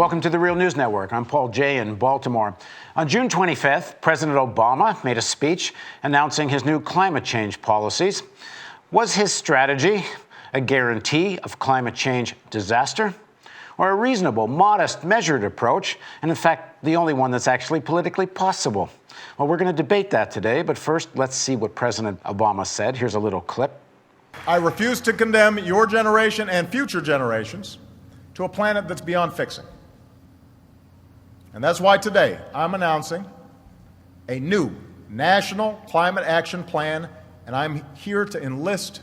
Welcome to the Real News Network. I'm Paul Jay in Baltimore. On June 25th, President Obama made a speech announcing his new climate change policies. Was his strategy a guarantee of climate change disaster, or a reasonable, modest, measured approach, and in fact, the only one that's actually politically possible? Well, we're going to debate that today, but first, let's see what President Obama said. Here's a little clip. I refuse to condemn your generation and future generations to a planet that's beyond fixing. And that's why today I'm announcing a new national climate action plan, and I'm here to enlist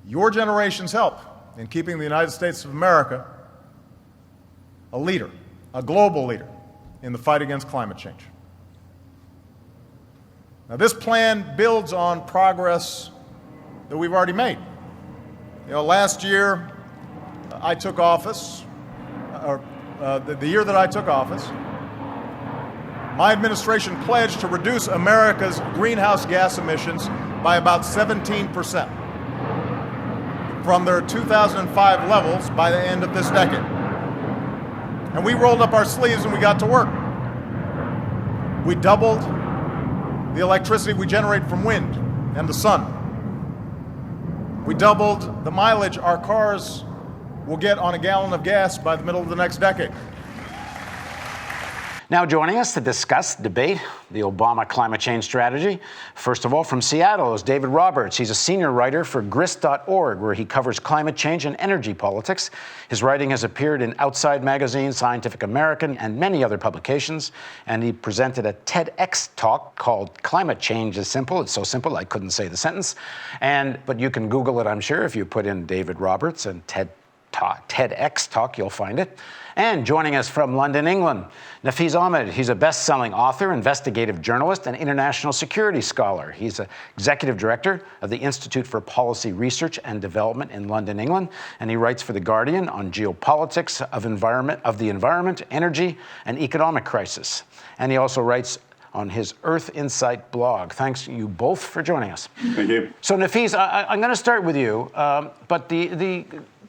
your generation's help in keeping the United States of America a leader, a global leader in the fight against climate change. Now, this plan builds on progress that we've already made. Last year I took office, the year that I took office, my administration pledged to reduce America's greenhouse gas emissions by about 17% from their 2005 levels by the end of this decade. And we rolled up our sleeves and we got to work. We doubled the electricity we generate from wind and the sun. We doubled the mileage our cars will get on a gallon of gas by the middle of the next decade. Now joining us to discuss, debate the Obama climate change strategy, first of all from Seattle, is David Roberts. He's a senior writer for grist.org, where he covers climate change and energy politics. His writing has appeared in Outside Magazine, Scientific American, and many other publications. And he presented a TEDx talk called Climate Change is Simple. It's so simple I couldn't say the sentence. But you can Google it, I'm sure, if you put in David Roberts and TEDx talk, you'll find it. And joining us from London, England, Nafeez Ahmed. He's a best-selling author, investigative journalist, and international security scholar. He's executive director of the Institute for Policy Research and Development in London, England, and he writes for The Guardian on geopolitics of the environment, energy, and economic crisis. And he also writes on his Earth Insight blog. Thanks you both for joining us. Thank you. So Nafeez, I'm going to start with you, but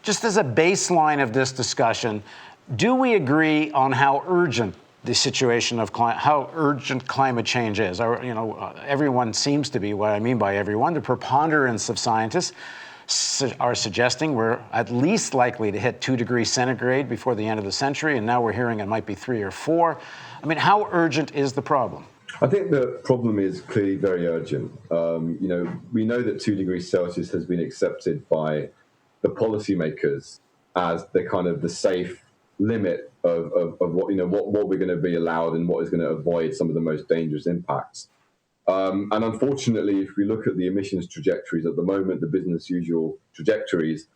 just as a baseline of this discussion, do we agree on how urgent the situation of how urgent climate change is? Everyone seems to be, what I mean by everyone, the preponderance of scientists are suggesting we're at least likely to hit 2 degrees centigrade before the end of the century, and now we're hearing it might be 3 or 4. I mean, how urgent is the problem? I think the problem is clearly very urgent. We know that 2 degrees Celsius has been accepted by the policymakers as the safe limit of what we're going to be allowed and what is going to avoid some of the most dangerous impacts. And unfortunately, if we look at the emissions trajectories at the moment, the business as usual trajectories,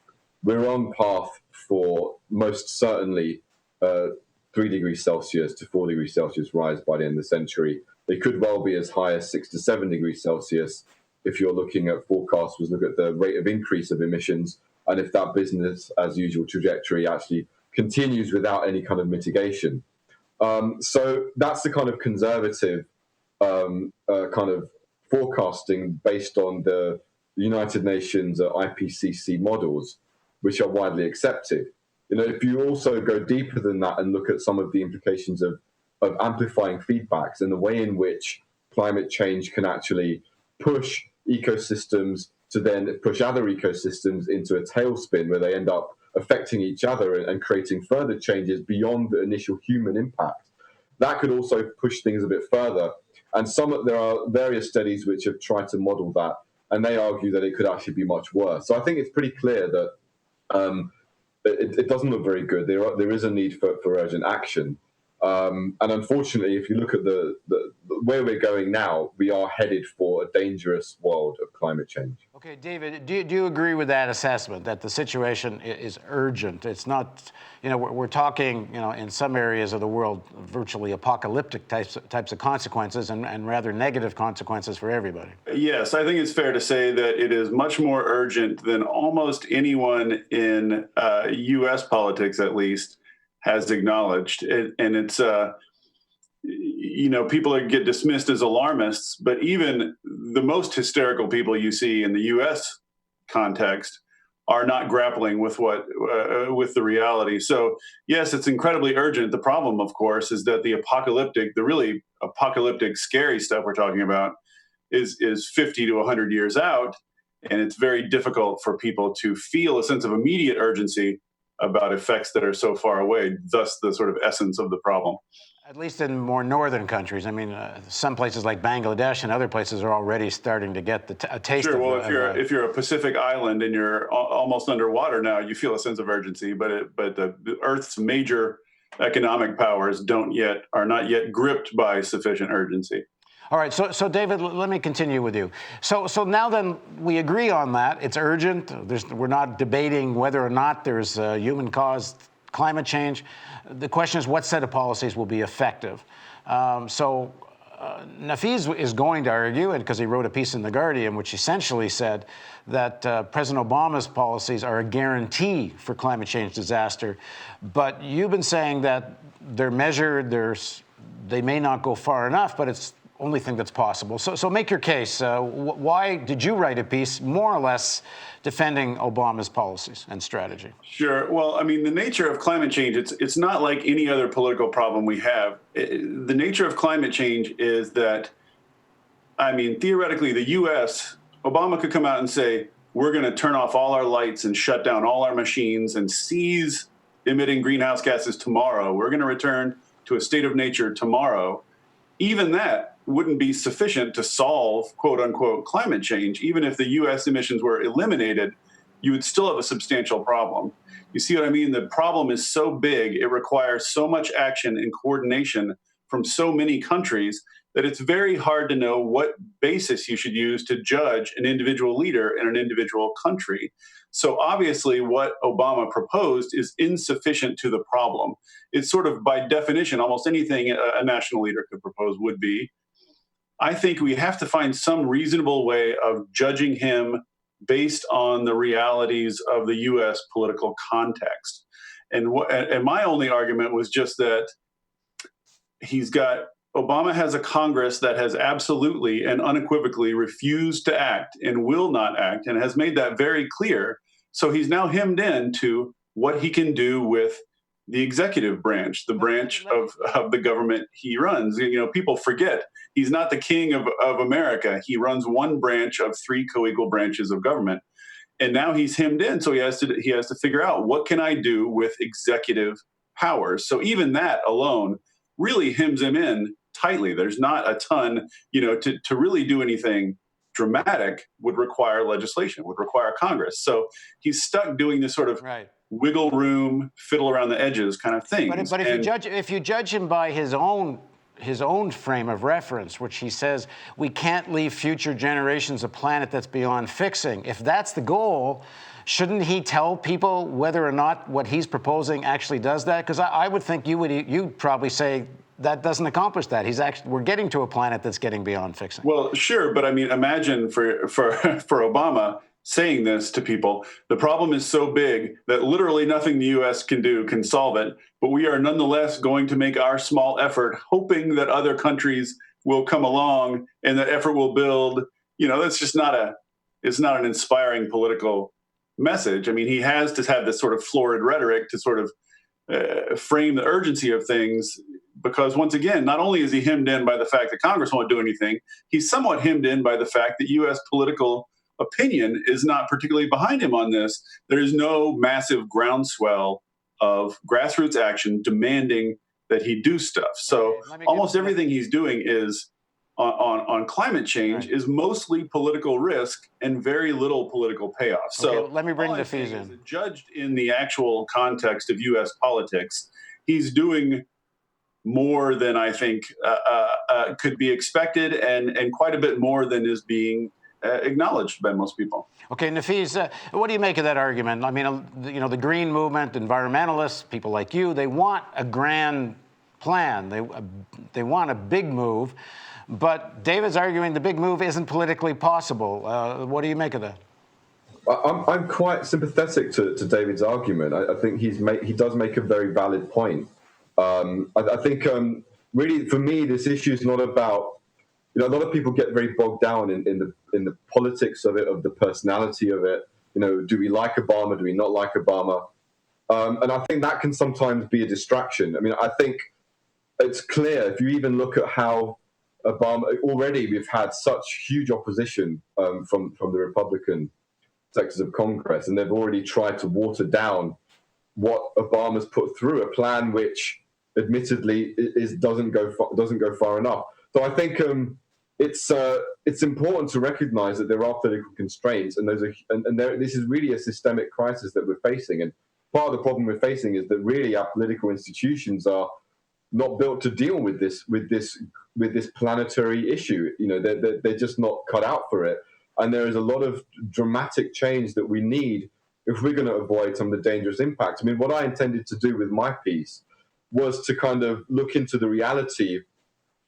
we're on path for most certainly 3 degrees Celsius to 4 degrees Celsius rise by the end of the century. They could well be as high as 6 to 7 degrees Celsius if you're looking at forecasters, look at the rate of increase of emissions, and if that business as usual trajectory actually continues without any kind of mitigation. So that's the kind of conservative kind of forecasting based on the United Nations IPCC models, which are widely accepted. If you also go deeper than that and look at some of the implications of amplifying feedbacks and the way in which climate change can actually push ecosystems to then push other ecosystems into a tailspin where they end up affecting each other and creating further changes beyond the initial human impact. That could also push things a bit further. And there are various studies which have tried to model that, and they argue that it could actually be much worse. So I think it's pretty clear that it doesn't look very good. There is a need for urgent action. And unfortunately, if you look at the where we're going now, we are headed for a dangerous world of climate change. Okay, David, do you agree with that assessment that the situation is urgent? It's not, we're talking, in some areas of the world, virtually apocalyptic types of consequences and rather negative consequences for everybody. Yes, I think it's fair to say that it is much more urgent than almost anyone in U.S. politics, at least, has acknowledged. And it's, people get dismissed as alarmists, but even the most hysterical people you see in the U.S. context are not grappling with with the reality. So yes, it's incredibly urgent. The problem, of course, is that the really apocalyptic, scary stuff we're talking about is 50 to 100 years out, and it's very difficult for people to feel a sense of immediate urgency about effects that are so far away. Thus, the sort of essence of the problem. At least in more northern countries. I mean, some places like Bangladesh and other places are already starting to get a taste Sure. of. Well, if you're a Pacific island and you're almost underwater now, you feel a sense of urgency. But the Earth's major economic powers are not yet gripped by sufficient urgency. All right, so David, let me continue with you. So now then, we agree on that. It's urgent. We're not debating whether or not there's human-caused climate change. The question is, what set of policies will be effective? Nafeez is going to argue, and because he wrote a piece in The Guardian, which essentially said that President Obama's policies are a guarantee for climate change disaster. But you've been saying that they're measured, they may not go far enough, but it's only thing that's possible. So make your case. Why did you write a piece more or less defending Obama's policies and strategy? Sure. Well, I mean, the nature of climate change, it's not like any other political problem we have. The nature of climate change is that, I mean, theoretically, the U.S., Obama could come out and say, we're going to turn off all our lights and shut down all our machines and cease emitting greenhouse gases tomorrow. We're going to return to a state of nature tomorrow. Even that wouldn't be sufficient to solve, quote unquote, climate change. Even if the U.S. emissions were eliminated, you would still have a substantial problem. You see what I mean? The problem is so big, it requires so much action and coordination from so many countries that it's very hard to know what basis you should use to judge an individual leader in an individual country. So obviously what Obama proposed is insufficient to the problem. It's sort of by definition, almost anything a national leader could propose would be. I think we have to find some reasonable way of judging him based on the realities of the U.S. political context. And my only argument was just that Obama has a Congress that has absolutely and unequivocally refused to act and will not act, and has made that very clear. So he's now hemmed in to what he can do with the executive branch, the branch of the government he runs. You know, people forget he's not the king of America. He runs one branch of three co-equal branches of government. And now he's hemmed in, so he has to figure out, what can I do with executive powers? So even that alone really hems him in tightly. There's not a ton, to really do anything dramatic would require legislation, would require Congress. So he's stuck doing this sort of wiggle room, fiddle around the edges kind of thing. But if you judge him by his own frame of reference, which he says we can't leave future generations a planet that's beyond fixing, if that's the goal, shouldn't he tell people whether or not what he's proposing actually does that? Because I would think you'd probably say that doesn't accomplish that. We're getting to a planet that's getting beyond fixing. Well, sure, but I mean, imagine for Obama saying this to people, the problem is so big that literally nothing the U.S. can do can solve it, but we are nonetheless going to make our small effort, hoping that other countries will come along and that effort will build. That's just it's not an inspiring political message. I mean, he has to have this sort of florid rhetoric to sort of frame the urgency of things, because once again, not only is he hemmed in by the fact that Congress won't do anything, he's somewhat hemmed in by the fact that U.S. political opinion is not particularly behind him on this. There is no massive groundswell of grassroots action demanding that he do stuff. So almost everything he's doing is on climate change is mostly political risk and very little political payoff. So let me bring the fees in. Judged in the actual context of U.S. politics, he's doing more than I think could be expected, and quite a bit more than is being acknowledged by most people. Okay, Nafeez, what do you make of that argument? I mean, the green movement, environmentalists, people like you, they want a grand plan. They want a big move, but David's arguing the big move isn't politically possible. What do you make of that? I'm quite sympathetic to David's argument. I think he does make a very valid point. I think really for me, this issue is not about. A lot of people get very bogged down in the politics of it, of the personality of it. do we like Obama? Do we not like Obama? And I think that can sometimes be a distraction. I mean, I think it's clear if you even look at how Obama, already we've had such huge opposition from the Republican sectors of Congress, and they've already tried to water down what Obama's put through, a plan which admittedly doesn't go far enough. So I think it's important to recognize that there are political constraints, and this is really a systemic crisis that we're facing. And part of the problem we're facing is that really our political institutions are not built to deal with this planetary issue. They're just not cut out for it. And there is a lot of dramatic change that we need if we're going to avoid some of the dangerous impacts. I mean, what I intended to do with my piece was to kind of look into the reality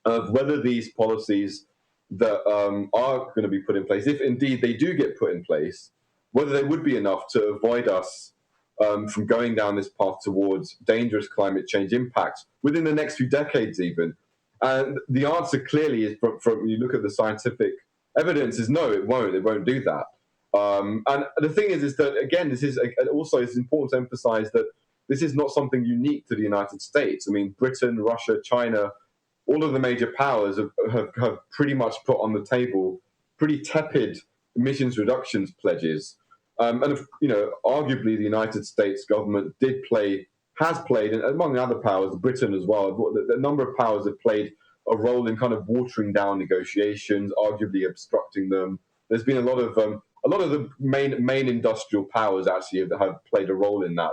of whether these policies that are going to be put in place, if indeed they do get put in place, whether they would be enough to avoid us from going down this path towards dangerous climate change impacts within the next few decades even. And the answer clearly is, from you look at the scientific evidence, is no, it won't do that. And the thing is that, again, this is also, it's important to emphasize that this is not something unique to the United States. I mean, Britain, Russia, China, all of the major powers have pretty much put on the table pretty tepid emissions reductions pledges. And arguably the United States government has played, and among other powers, Britain as well, the number of powers have played a role in kind of watering down negotiations, arguably obstructing them. There's been a lot of the main industrial powers actually have played a role in that.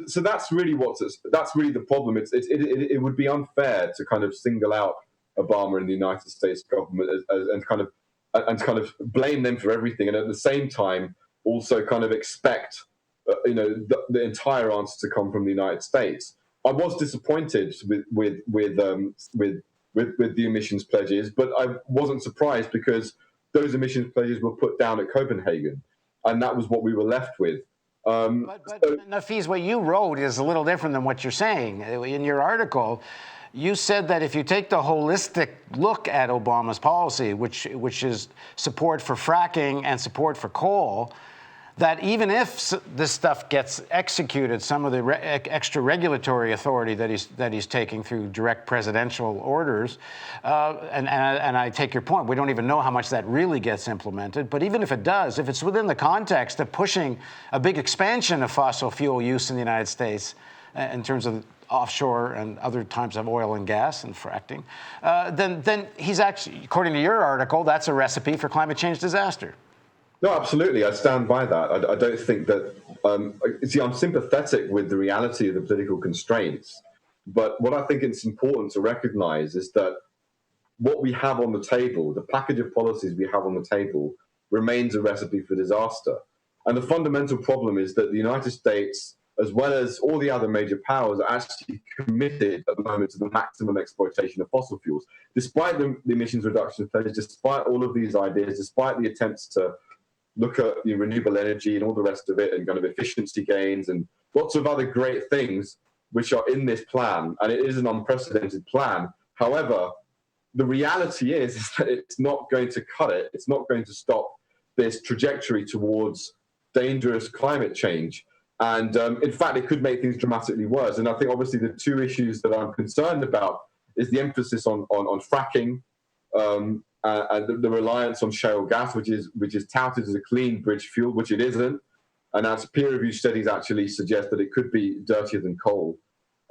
So that's really the problem. It would be unfair to kind of single out Obama and the United States government and kind of blame them for everything, and at the same time also kind of expect the entire answer to come from the United States. I was disappointed with the emissions pledges, but I wasn't surprised because those emissions pledges were put down at Copenhagen, and that was what we were left with. But Nafeez, what you wrote is a little different than what you're saying. In your article, you said that if you take the holistic look at Obama's policy, which is support for fracking and support for coal, that even if this stuff gets executed, some of the extra regulatory authority that he's taking through direct presidential orders, and I take your point, we don't even know how much that really gets implemented, but even if it does, if it's within the context of pushing a big expansion of fossil fuel use in the United States in terms of offshore and other types of oil and gas and fracking, then he's actually, according to your article, that's a recipe for climate change disaster. No, absolutely. I stand by that. I don't think that. I'm sympathetic with the reality of the political constraints, but what I think it's important to recognize is that what we have on the table, the package of policies we have on the table, remains a recipe for disaster. And the fundamental problem is that the United States, as well as all the other major powers, are actually committed at the moment to the maximum exploitation of fossil fuels. Despite the emissions reduction pledges, despite all of these ideas, despite the attempts to look at renewable energy and all the rest of it and kind of efficiency gains and lots of other great things which are in this plan, and it is an unprecedented plan. However, the reality is that it's not going to cut it. It's not going to stop this trajectory towards dangerous climate change. And in fact, it could make things dramatically worse. And I think obviously the two issues that I'm concerned about is the emphasis on fracking, and the reliance on shale gas, which is touted as a clean bridge fuel, which it isn't, and as peer-reviewed studies actually suggest that it could be dirtier than coal,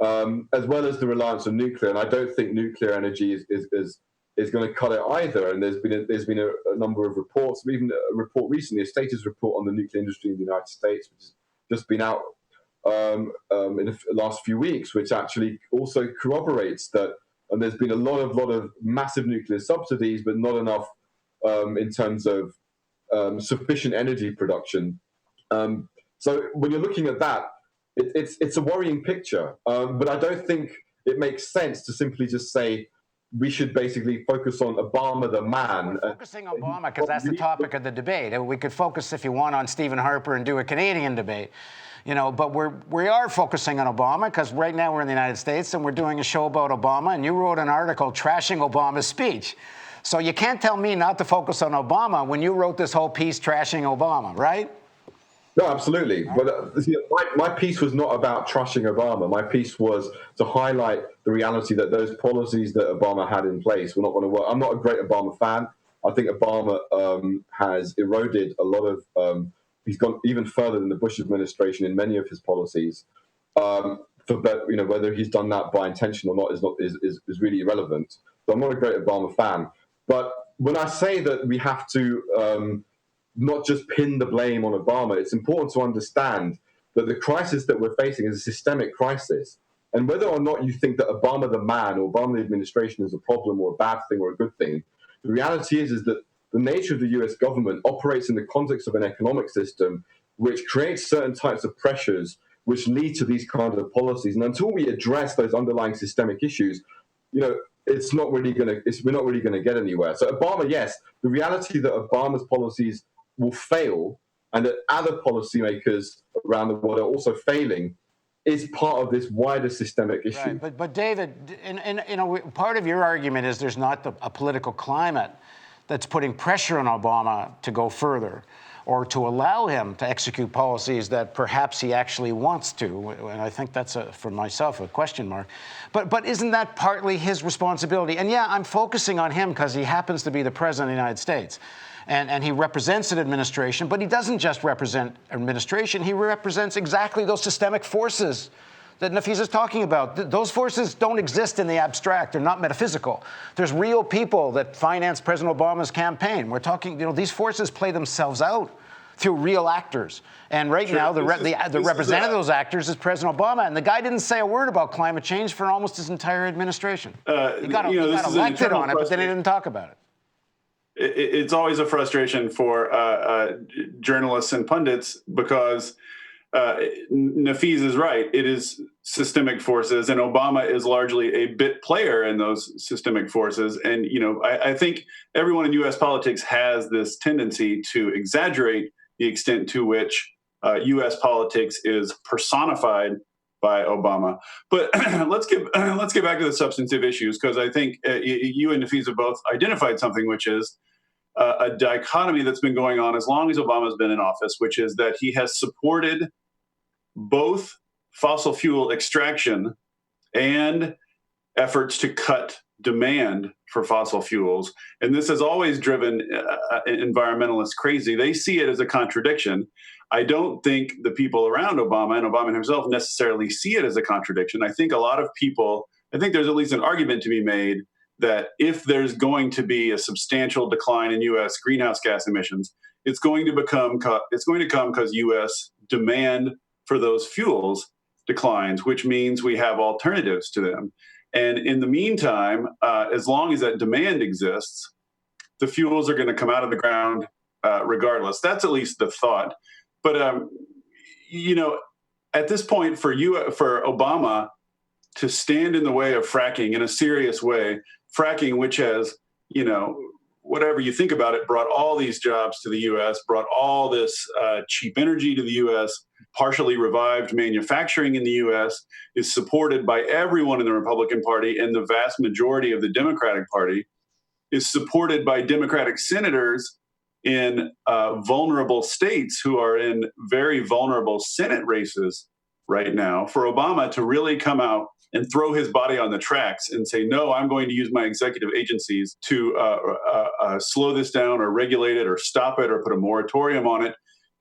as well as the reliance on nuclear. And I don't think nuclear energy is going to cut it either. And there's been a number of reports, even a report recently, a status report on the nuclear industry in the United States, which has just been out in the last few weeks, which actually also corroborates that. And there's been a lot of massive nuclear subsidies, but not enough in terms of sufficient energy production. So when you're looking at that, it's a worrying picture. But I don't think it makes sense to simply just say we should basically focus on Obama the man. We're focusing on Obama because that's the topic of the debate. We could focus, if you want, on Stephen Harper and do a Canadian debate. But we are focusing on Obama because right now we're in the United States and we're doing a show about Obama, and you wrote an article trashing Obama's speech. So you can't tell me not to focus on Obama when you wrote this whole piece trashing Obama, right? No, absolutely. But see, my piece was not about trashing Obama. My piece was to highlight the reality that those policies that Obama had in place were not going to work. I'm not a great Obama fan. I think Obama has eroded a lot of. He's gone even further than the Bush administration in many of his policies. Whether he's done that by intention or not is really irrelevant. So I'm not a great Obama fan. But when I say that we have to not just pin the blame on Obama, it's important to understand that the crisis that we're facing is a systemic crisis. And whether or not you think that Obama the man or Obama the administration is a problem or a bad thing or a good thing, the reality is that the nature of the US government operates in the context of an economic system which creates certain types of pressures which lead to these kinds of policies. And until we address those underlying systemic issues, it's not really going to. We're not really going to get anywhere. So Obama, yes, the reality that Obama's policies will fail and that other policymakers around the world are also failing is part of this wider systemic issue. Right. But David, part of your argument is there's not a political climate that's putting pressure on Obama to go further or to allow him to execute policies that perhaps he actually wants to. And I think that's, for myself, a question mark. But isn't that partly his responsibility? And yeah, I'm focusing on him because he happens to be the president of the United States. And he represents an administration, but he doesn't just represent administration. He represents exactly those systemic forces that Nafis is talking about. Those forces don't exist in the abstract. They're not metaphysical. There's real people that finance President Obama's campaign. We're talking, these forces play themselves out through real actors. And right now, the representative of those actors is President Obama. And the guy didn't say a word about climate change for almost his entire administration. He got elected on it, but then he didn't talk about it. It's always a frustration for journalists and pundits because Nafis is right. It is systemic forces, and Obama is largely a bit player in those systemic forces. And, I think everyone in U.S. politics has this tendency to exaggerate the extent to which U.S. politics is personified by Obama. But let's get back to the substantive issues, because I think you and Nafis have both identified something, which is a dichotomy that's been going on as long as Obama's been in office, which is that he has supported both fossil fuel extraction and efforts to cut demand for fossil fuels. And this has always driven environmentalists crazy. They see it as a contradiction. I don't think the people around Obama and Obama himself necessarily see it as a contradiction. I think there's at least an argument to be made that if there's going to be a substantial decline in U.S. greenhouse gas emissions, it's going to come because U.S. demand for those fuels declines, which means we have alternatives to them. And in the meantime, as long as that demand exists, the fuels are going to come out of the ground regardless. That's at least the thought. But at this point, for Obama to stand in the way of fracking in a serious way, fracking, which has, whatever you think about it, brought all these jobs to the U.S., brought all this cheap energy to the U.S., partially revived manufacturing in the U.S., is supported by everyone in the Republican Party, and the vast majority of the Democratic Party, is supported by Democratic senators in vulnerable states who are in very vulnerable Senate races right now. For Obama to really come out and throw his body on the tracks and say, no, I'm going to use my executive agencies to slow this down or regulate it or stop it or put a moratorium on it,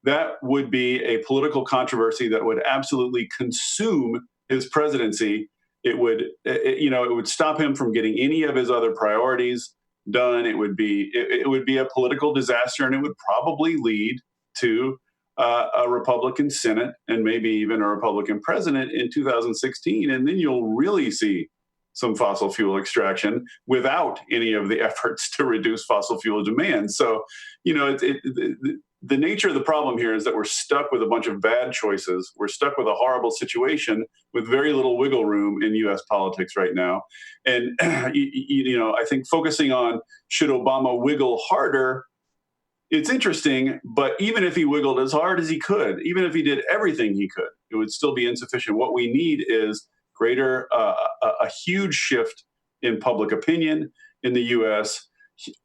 that would be a political controversy that would absolutely consume his presidency. It would stop him from getting any of his other priorities done. It would be a political disaster, and it would probably lead to a Republican Senate and maybe even a Republican president in 2016. And then you'll really see some fossil fuel extraction without any of the efforts to reduce fossil fuel demand. So, the nature of the problem here is that we're stuck with a bunch of bad choices. We're stuck with a horrible situation with very little wiggle room in U.S. politics right now. And, I think focusing on should Obama wiggle harder, it's interesting, but even if he wiggled as hard as he could, even if he did everything he could, it would still be insufficient. What we need is a huge shift in public opinion in the U.S.,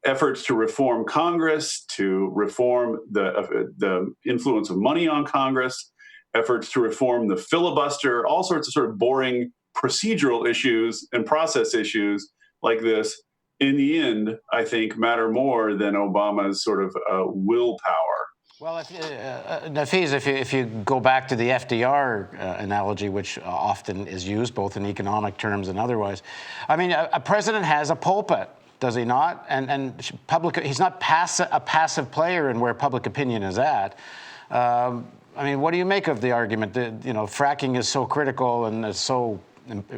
efforts to reform Congress, to reform the influence of money on Congress, efforts to reform the filibuster, all sorts of sort of boring procedural issues and process issues like this, in the end, I think matter more than Obama's sort of willpower. Well, Nafeez, if you go back to the FDR analogy, which often is used both in economic terms and otherwise, I mean, a president has a pulpit, does he not? And he's not a passive player in where public opinion is at. I mean, what do you make of the argument that, fracking is so critical and is so,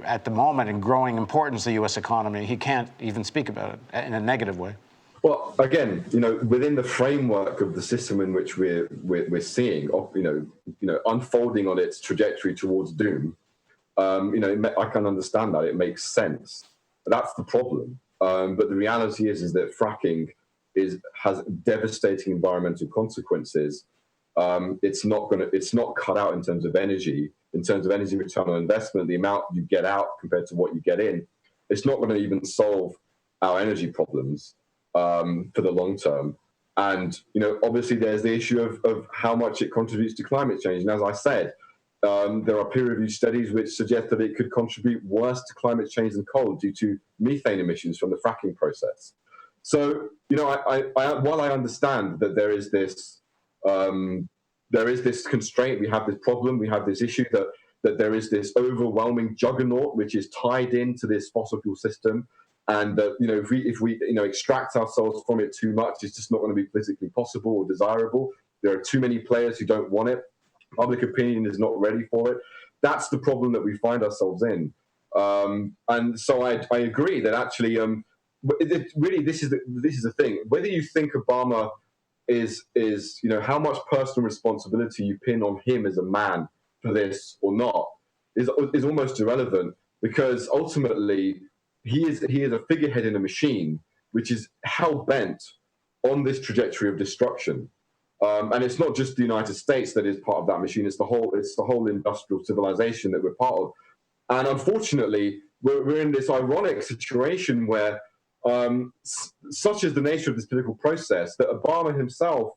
at the moment, in growing importance to the U.S. economy, he can't even speak about it in a negative way? Well, again, within the framework of the system in which we're seeing, unfolding on its trajectory towards doom, I can understand that. It makes sense. That's the problem. But the reality is that fracking has devastating environmental consequences. It's not cut out in terms of energy return on investment, the amount you get out compared to what you get in. It's not going to even solve our energy problems for the long term. And, obviously there's the issue of how much it contributes to climate change. And as I said, there are peer-reviewed studies which suggest that it could contribute worse to climate change than coal due to methane emissions from the fracking process. So, while I understand that there is this constraint, we have this problem, we have this issue that there is this overwhelming juggernaut which is tied into this fossil fuel system, and that if we extract ourselves from it too much, it's just not going to be politically possible or desirable. There are too many players who don't want it. Public opinion is not ready for it. That's the problem that we find ourselves in. And so I agree that actually, really, this is the thing. Whether you think Obama is how much personal responsibility you pin on him as a man for this or not is almost irrelevant, because ultimately he is a figurehead in a machine which is hell bent on this trajectory of destruction. And it's not just the United States that is part of that machine. It's the whole industrial civilization that we're part of. And unfortunately, we're in this ironic situation where, such is the nature of this political process, that Obama himself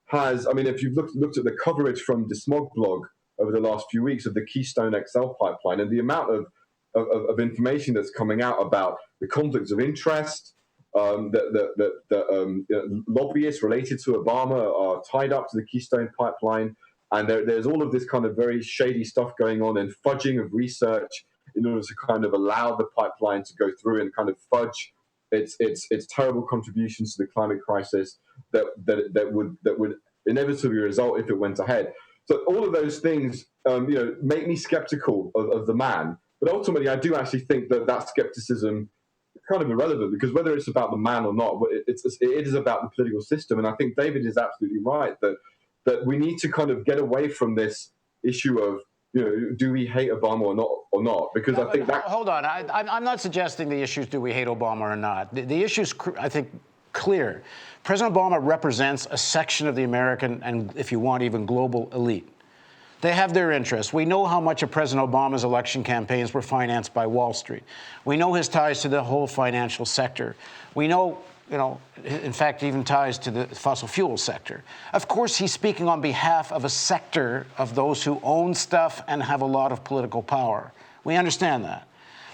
has, if you've looked at the coverage from DeSmog blog over the last few weeks of the Keystone XL pipeline and the amount of information that's coming out about the conflicts of interest, lobbyists related to Obama are tied up to the Keystone pipeline, and there's all of this kind of very shady stuff going on and fudging of research in order to kind of allow the pipeline to go through and kind of fudge its terrible contributions to the climate crisis that would inevitably result if it went ahead. So all of those things, make me skeptical of the man. But ultimately, I do actually think that skepticism is kind of irrelevant, because whether it's about the man or not, it is about the political system. And I think David is absolutely right that we need to kind of get away from this issue of, do we hate Obama or not? Because I think that... Hold on. I'm not suggesting the issue is do we hate Obama or not. The issue is, I think, clear. President Obama represents a section of the American and, if you want, even global elite. They have their interests. We know how much of President Obama's election campaigns were financed by Wall Street. We know his ties to the whole financial sector. We know, in fact, even ties to the fossil fuel sector. Of course, he's speaking on behalf of a sector of those who own stuff and have a lot of political power. We understand that.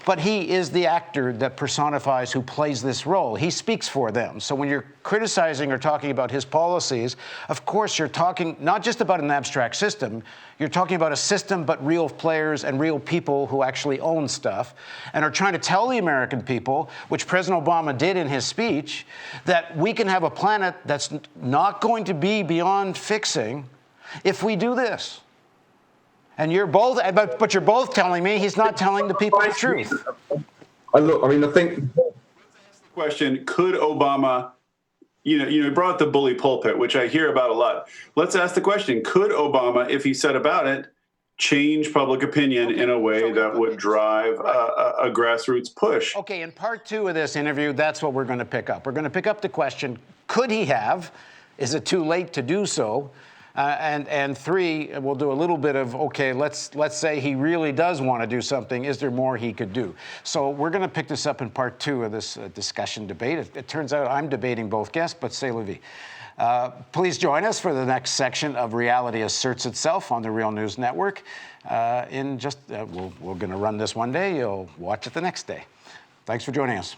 But he is the actor that personifies who plays this role. He speaks for them. So when you're criticizing or talking about his policies, of course, you're talking not just about an abstract system. You're talking about a system, but real players and real people who actually own stuff and are trying to tell the American people, which President Obama did in his speech, that we can have a planet that's not going to be beyond fixing if we do this. And you're both, but you're both telling me he's not telling the people the truth. I think... Question, could Obama, you brought the bully pulpit, which I hear about a lot. Let's ask the question, could Obama, if he said about it, change public opinion in a way that would drive a grassroots push? Okay, in part two of this interview, that's what we're going to pick up. We're going to pick up the question, could he have? Is it too late to do so? And three, we'll do a little bit of, okay, let's say he really does want to do something. Is there more he could do? So we're going to pick this up in part two of this discussion debate. It turns out I'm debating both guests, but c'est la vie. Please join us for the next section of Reality Asserts Itself on the Real News Network. We're going to run this one day. You'll watch it the next day. Thanks for joining us.